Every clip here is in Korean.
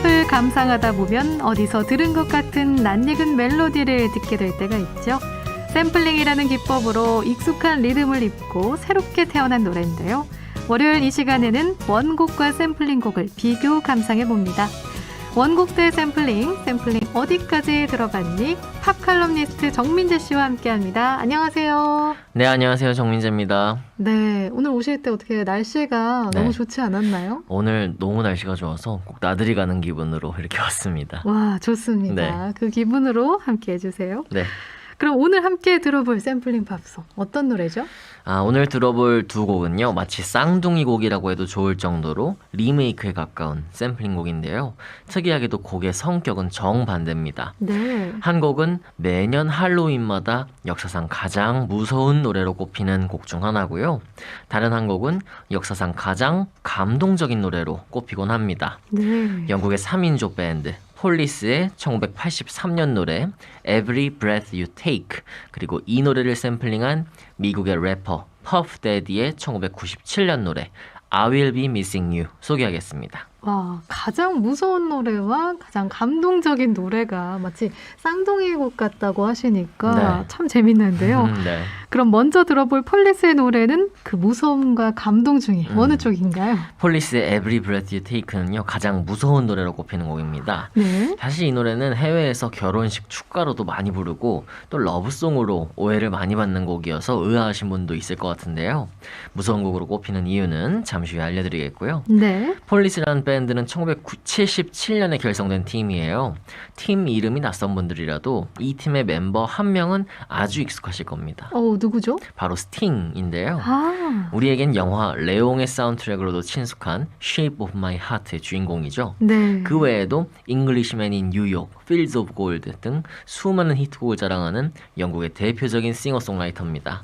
힙합을 감상하다 보면 어디서 들은 것 같은 낯익은 멜로디를 듣게 될 때가 있죠. 샘플링이라는 기법으로 익숙한 리듬을 입고 새롭게 태어난 노래인데요. 월요일 이 시간에는 원곡과 샘플링 곡을 비교 감상해봅니다. 원곡 대 샘플링 어디까지 들어봤니? 팝칼럼니스트 정민재 씨와 함께합니다. 안녕하세요. 네, 안녕하세요. 정민재입니다. 네, 오늘 오실 때 어떻게 날씨가 네. 너무 좋지 않았나요? 오늘 너무 날씨가 좋아서 꼭 나들이 가는 기분으로 이렇게 왔습니다. 와, 좋습니다. 네. 그 기분으로 함께 해주세요. 네. 그럼 오늘 함께 들어볼 샘플링 팝송 어떤 노래죠? 오늘 들어볼 두 곡은요, 마치 쌍둥이 곡이라고 해도 좋을 정도로 리메이크에 가까운 샘플링 곡인데요. 특이하게도 곡의 성격은 정반대입니다. 네. 한 곡은 매년 할로윈마다 역사상 가장 무서운 노래로 꼽히는 곡 중 하나고요. 다른 한 곡은 역사상 가장 감동적인 노래로 꼽히곤 합니다. 네. 영국의 3인조 밴드 폴리스의 1983년 노래 Every Breath You Take, 그리고 이 노래를 샘플링한 미국의 래퍼 퍼프 데디의 1997년 노래 I Will Be Missing You 소개하겠습니다. 와, 가장 무서운 노래와 가장 감동적인 노래가 마치 쌍둥이 곡 같다고 하시니까 네. 참 재밌는데요. 네. 그럼 먼저 들어볼 폴리스의 노래는 그 무서움과 감동 중에 어느 쪽인가요? 폴리스의 Every Breath You Take는요, 가장 무서운 노래로 꼽히는 곡입니다. 네. 사실 이 노래는 해외에서 결혼식 축가로도 많이 부르고 또 러브송으로 오해를 많이 받는 곡이어서 의아하신 분도 있을 것 같은데요. 무서운 곡으로 꼽히는 이유는 잠시 후에 알려드리겠고요. 네. 폴리스라는 밴드는 1977년에 결성된 팀이에요. 팀 이름이 낯선 분들이라도 이 팀의 멤버 한 명은 아주 익숙하실 겁니다. 누구죠? 바로 스팅인데요. 아, 우리에겐 영화 레옹의 사운드트랙으로도 친숙한 Shape of My Heart의 주인공이죠. 네. 그 외에도 Englishman in New York, Fields of Gold 등 수많은 히트곡을 자랑하는 영국의 대표적인 싱어송라이터입니다.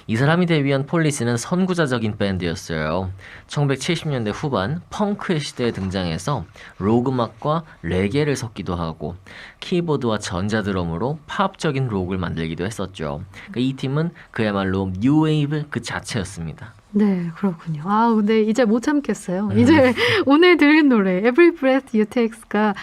이 사람이 데뷔한 폴리스는 선구자적인 밴드였어요. 1970년대 후반 펑크의 시대에 등장해서 록 음악과 레게를 섞기도 하고 키보드와 전자드럼으로 팝적인 록을 만들기도 했었죠. 이 팀은 그야말로 뉴웨이브 그 자체였습니다. 네, 그렇군요. 근데 이제 못 참겠어요. 이제 오늘 들은 노래 Every Breath You Take가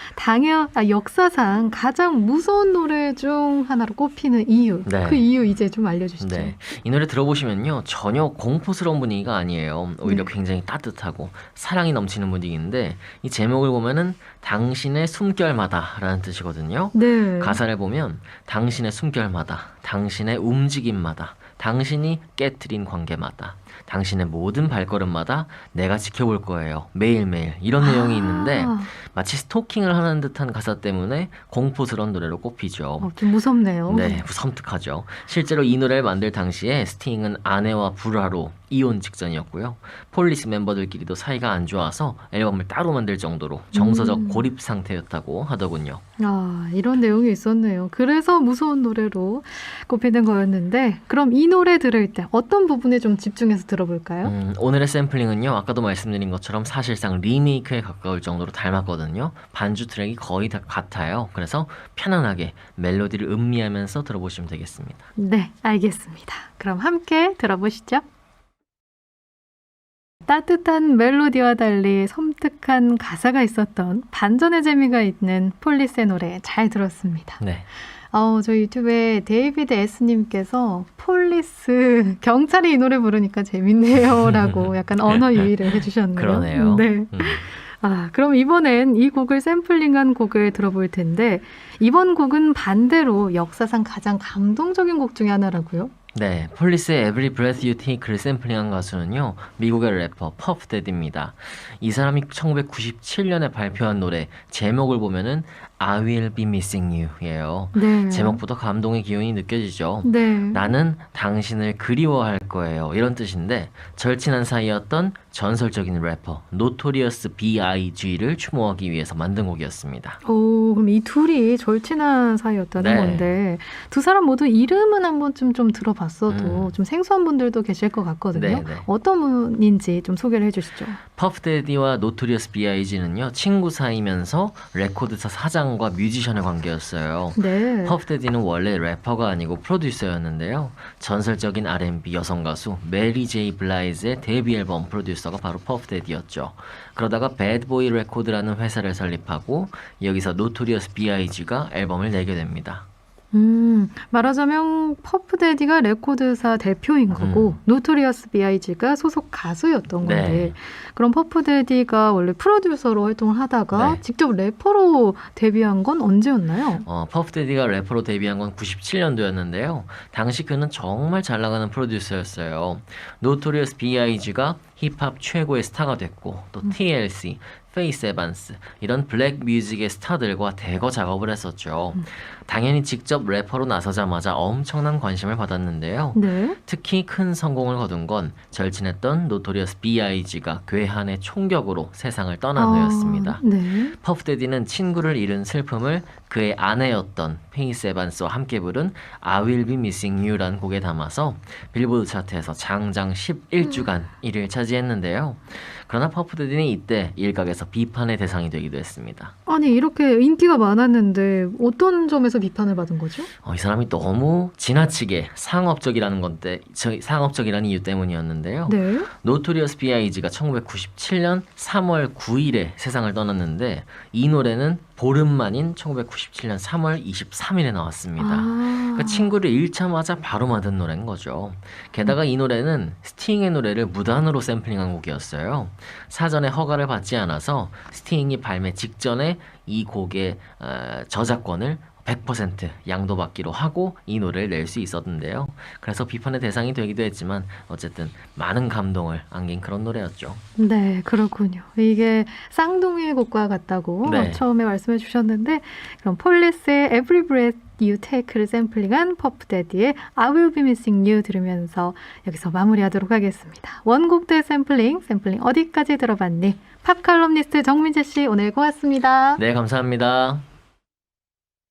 역사상 가장 무서운 노래 중 하나로 꼽히는 이유. 네. 그 이유 이제 좀 알려주시죠. 네, 이 노래 들어보시면요, 전혀 공포스러운 분위기가 아니에요. 오히려 네. 굉장히 따뜻하고 사랑이 넘치는 분위기인데, 이 제목을 보면은 당신의 숨결마다 라는 뜻이거든요. 네. 가사를 보면 당신의 숨결마다, 당신의 움직임마다, 당신이 깨트린 관계마다, 당신의 모든 발걸음마다 내가 지켜볼 거예요. 매일매일. 이런 내용이 있는데 마치 스토킹을 하는 듯한 가사 때문에 공포스러운 노래로 꼽히죠. 좀 무섭네요. 네, 섬뜩하죠. 실제로 이 노래를 만들 당시에 스팅은 아내와 불화로 이혼 직전이었고요. 폴리스 멤버들끼리도 사이가 안 좋아서 앨범을 따로 만들 정도로 정서적 고립 상태였다고 하더군요. 이런 내용이 있었네요. 그래서 무서운 노래로 꼽히는 거였는데, 그럼 이 노래 들을 때 어떤 부분에 좀 집중해서 들어볼까요? 오늘의 샘플링은요, 아까도 말씀드린 것처럼 사실상 리메이크에 가까울 정도로 닮았거든요. 반주 트랙이 거의 다 같아요. 그래서 편안하게 멜로디를 음미하면서 들어보시면 되겠습니다. 네, 알겠습니다. 그럼 함께 들어보시죠. 따뜻한 멜로디와 달리 섬뜩한 가사가 있었던 반전의 재미가 있는 폴리스의 노래 잘 들었습니다. 네. 저희 유튜브에 데이비드 S님께서 폴리스 경찰이 이 노래 부르니까 재밌네요 라고 약간 언어 유희를 해주셨네요. 그러네요. 네. 그럼 이번엔 이 곡을 샘플링한 곡을 들어볼 텐데, 이번 곡은 반대로 역사상 가장 감동적인 곡 중에 하나라고요? 네, 폴리스의 Every Breath You Take를 샘플링한 가수는요, 미국의 래퍼 퍼프 데디입니다. 이 사람이 1997년에 발표한 노래 제목을 보면은 I Will Be Missing You 예요. 네. 제목부터 감동의 기운이 느껴지죠. 네. 나는 당신을 그리워할 거예요, 이런 뜻인데, 절친한 사이였던 전설적인 래퍼 노토리어스 B.I.G를 추모하기 위해서 만든 곡이었습니다. 그럼 이 둘이 절친한 사이였다는 네. 건데, 두 사람 모두 이름은 한 번쯤 좀 들어봤어도 좀 생소한 분들도 계실 것 같거든요. 네, 네. 어떤 분인지 좀 소개를 해주시죠. 퍼프 데디와 노토리어스 B.I.G는요, 친구 사이면서 레코드사 사장과 뮤지션의 관계였어요. 네. 퍼프 데디는 원래 래퍼가 아니고 프로듀서였는데요. 전설적인 R&B 여성 가수 메리 제이 블라이즈의 데뷔 앨범 프로듀서 프로듀서가 바로 퍼프데디였죠. 그러다가 배드보이 레코드라는 회사를 설립하고 여기서 노토리어스 B.I.G가 앨범을 내게 됩니다. 말하자면 퍼프데디가 레코드사 대표인 거고 노토리어스 B.I.G가 소속 가수였던 건데 네. 그럼 퍼프데디가 원래 프로듀서로 활동을 하다가 네. 직접 래퍼로 데뷔한 건 언제였나요? 퍼프데디가 래퍼로 데뷔한 건 97년도였는데요. 당시 그는 정말 잘 나가는 프로듀서였어요. 노토리어스 B.I.G가 힙합 최고의 스타가 됐고 또 TLC, 페이스 에반스 이런 블랙 뮤직의 스타들과 대거 작업을 했었죠. 당연히 직접 래퍼로 나서자마자 엄청난 관심을 받았는데요. 네. 특히 큰 성공을 거둔 건 절친했던 노토리어스 B.I.G가 괴한의 총격으로 세상을 떠난 후였습니다. 네. 퍼프데디는 친구를 잃은 슬픔을 그의 아내였던 페이스 에반스와 함께 부른 I Will Be Missing You라는 곡에 담아서 빌보드 차트에서 장장 11주간 1위를 차지했는데요. 그러나 퍼프데디는 이때 일각에서 비판의 대상이 되기도 했습니다. 아니 이렇게 인기가 많았는데 어떤 점에서 비판을 받은 거죠? 이 사람이 너무 지나치게 상업적이라는 건데 상업적이라는 이유 때문이었는데요. 네. 노토리어스 B.I.G가 1997년 3월 9일에 세상을 떠났는데 이 노래는 보름 만인 1997년 3월 23일에 나왔습니다. 그러니까 친구를 잃자마자 바로 만든 노래인 거죠. 게다가 이 노래는 스팅의 노래를 무단으로 샘플링한 곡이었어요. 사전에 허가를 받지 않아서 스팅이 발매 직전에 이 곡의 저작권을 100% 양도받기로 하고 이 노래를 낼 수 있었는데요. 그래서 비판의 대상이 되기도 했지만 어쨌든 많은 감동을 안긴 그런 노래였죠. 네, 그렇군요. 이게 쌍둥이 곡과 같다고 네. 처음에 말씀해 주셨는데 그럼 폴리스의 Every Breath You Take를 샘플링한 퍼프데디의 I Will Be Missing You 들으면서 여기서 마무리하도록 하겠습니다. 원곡대 샘플링 어디까지 들어봤니? 팝칼럼니스트 정민재 씨 오늘 고맙습니다. 네, 감사합니다.